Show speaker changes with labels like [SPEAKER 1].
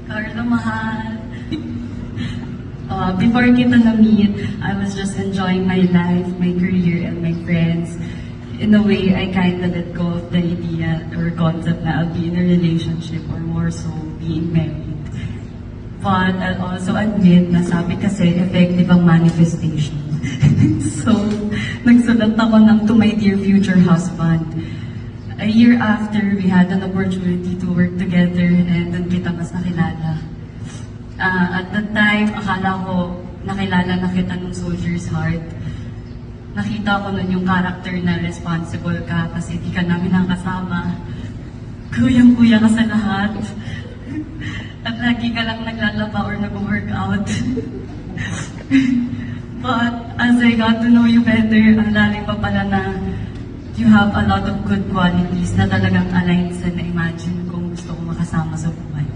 [SPEAKER 1] Carla, mahal. Before kita na-meet, I was just enjoying my life, my career, and my friends. In a way, I kinda let go of the idea or concept na I'll be in a relationship or more so being married. But I'll also admit na sabi kasi effective ang manifestation. So, nagsulat ako ng to my dear future husband. A year after, we had an opportunity to work together and doon kita mas nakilala. At that time, akala ko nakilala na kita ng soldier's heart. Nakita ko nun yung character na responsible ka kasi di ka namin nakasama. Kuyang-kuya ka sa lahat. At lagi ka lang naglalaba or nag-workout. But as I got to know you better, ang lalim pa pala na you have a lot of good qualities na talagang aligned sa na-imagine kung gusto ko makasama sa buhay.